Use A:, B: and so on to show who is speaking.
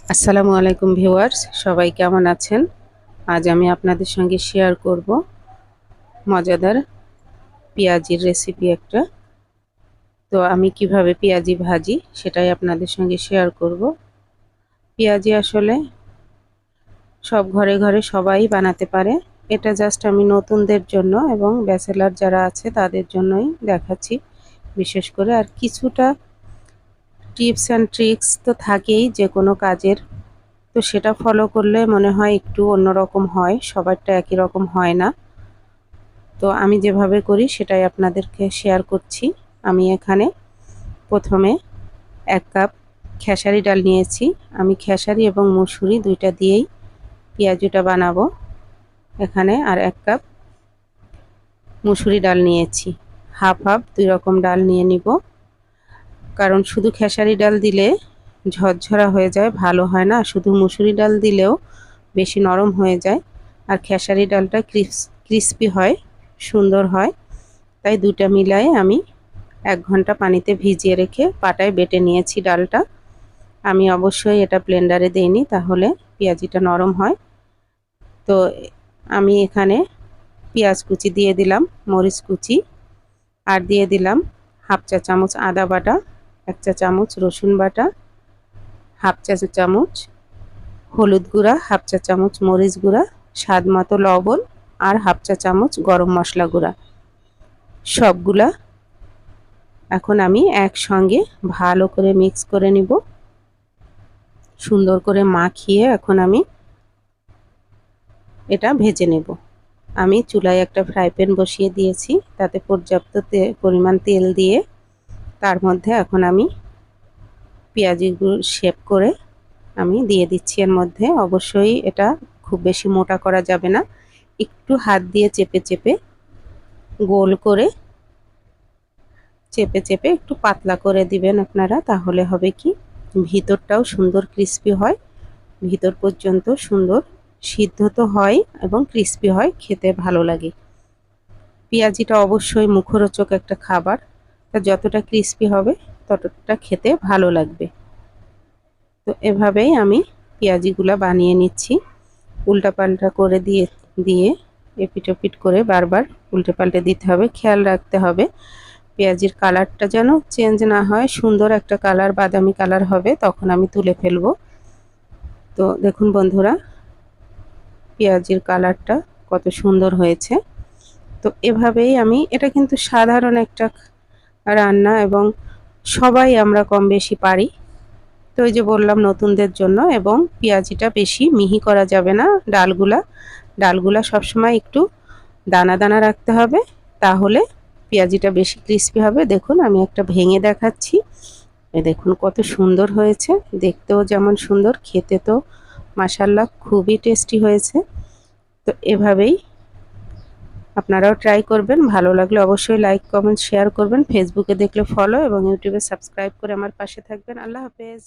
A: আসসালামু আলাইকুম ভিউয়ার্স, সবাই কেমন আছেন? আজ আমি আপনাদের সঙ্গে শেয়ার করব মজাদার পেঁয়াজির রেসিপি একটা। তো আমি কিভাবে পেঁয়াজি ভাজি সেটাই আপনাদের সঙ্গে শেয়ার করব। পেঁয়াজি আসলে সব ঘরে ঘরে সবাই বানাতে পারে। এটা জাস্ট আমি নতুনদের জন্য এবং ব্যাচেলার যারা আছে তাদের জন্যই দেখাচ্ছি বিশেষ করে। আর কিছুটা টিপস অ্যান্ড ট্রিক্স তো থাকেই যে কোনো কাজের, তো সেটা ফলো করলে মনে হয় একটু অন্যরকম হয়, সবারটা একই রকম হয় না। তো আমি যেভাবে করি সেটাই আপনাদেরকে শেয়ার করছি। আমি এখানে প্রথমে 1 কাপ খেসারি ডাল নিয়েছি। আমি খেসারি এবং মসুরি দুইটা দিয়েই পেঁয়াজুটা বানাবো। এখানে আর 1 কাপ মসুরি ডাল নিয়েছি। হাফ হাফ 2 রকম ডাল নিয়ে নিব, কারণ শুধু খেসারি ডাল দিলে ঝরঝরা হয়ে যায়, ভালো হয় না। শুধু মসুরি ডাল দিলেও বেশি নরম হয়ে যায়, আর খেসারি ডালটা ক্রিস্পি হয়, সুন্দর হয়। তাই দুটা মিলায়ে আমি 1 ঘন্টা পানিতে ভিজিয়ে রেখে পাটায় বেটে নিয়েছি ডালটা। আমি অবশ্যই এটা ব্লেন্ডারে দেইনি, তাহলে পেঁয়াজিটা নরম হয়। তো আমি এখানে পেঁয়াজ কুচি দিয়ে দিলাম, মরিচ কুচি, আর দিয়ে দিলাম হাফ চা চামচ আদা বাটা, 1 চা চামচ রসুন বাটা, হাফ চা চামচ হলুদ গুঁড়া, হাফ চা চামচ মরিচ গুঁড়া, স্বাদ মতো লবণ, আর হাফ চা চামচ গরম মশলা গুঁড়া। সবগুলা এখন আমি একসঙ্গে ভালো করে মিক্স করে নিব। সুন্দর করে মাখিয়ে এখন আমি এটা ভেজে নেব। আমি চুলায় একটা ফ্রাই প্যান বসিয়ে দিয়েছি, তাতে পর্যাপ্ত পরিমাণ তেল দিয়ে তার মধ্যে এখন আমি পেঁয়াজগুলো শেপ করে আমি দিয়ে দিচ্ছি এর মধ্যে। অবশ্যই এটা খুব বেশি মোটা করা যাবে না, একটু হাত দিয়ে চেপে চেপে গোল করে চেপে চেপে একটু পাতলা করে দিবেন আপনারা। তাহলে হবে কি, ভিতরটাও সুন্দর ক্রিস্পি হয়, ভিতর পর্যন্ত সুন্দর সিদ্ধ তো হয় এবং ক্রিস্পি হয়, খেতে ভালো লাগে। পেঁয়াজিটা অবশ্যই মুখরোচক একটা খাবার, তা যতটা ক্রিস্পি হবে ততটা খেতে ভালো লাগবে। তো এভাবেই আমি পেঁয়াজিগুলা বানিয়ে নিচ্ছি। উল্টাপাল্টা করে দিয়ে দিয়ে এপিট ওপিট করে বারবার উল্টে পাল্টে দিতে হবে। খেয়াল রাখতে হবে পেঁয়াজির কালারটা যেন চেঞ্জ না হয়, সুন্দর একটা কালার, বাদামি কালার হবে, তখন আমি তুলে ফেলবো। তো দেখুন বন্ধুরা, পেঁয়াজির কালারটা কত সুন্দর হয়েছে। তো এভাবেই আমি, এটা কিন্তু সাধারণ একটা রান্না এবং সবাই আমরা কম বেশি পারি। তো ওই যে বললাম নতুনদের জন্য, এবং পেঁয়াজিটা বেশি মিহি করা যাবে না। ডালগুলা সবসময় একটু দানা দানা রাখতে হবে, তাহলে পেঁয়াজিটা বেশি ক্রিস্পি হবে। দেখুন আমি একটা ভেঙে দেখাচ্ছি, এই দেখুন কত সুন্দর হয়েছে, দেখতেও যেমন সুন্দর, খেতে তো মাশাআল্লাহ খুবই টেস্টি হয়েছে। তো এভাবেই আপনারাও ট্রাই করবেন। ভালো লাগলে অবশ্যই লাইক কমেন্ট শেয়ার করবেন। ফেসবুকে দেখলে ফলো এবং ইউটিউবে সাবস্ক্রাইব করে আমার পাশে থাকবেন। আল্লাহ হাফেজ।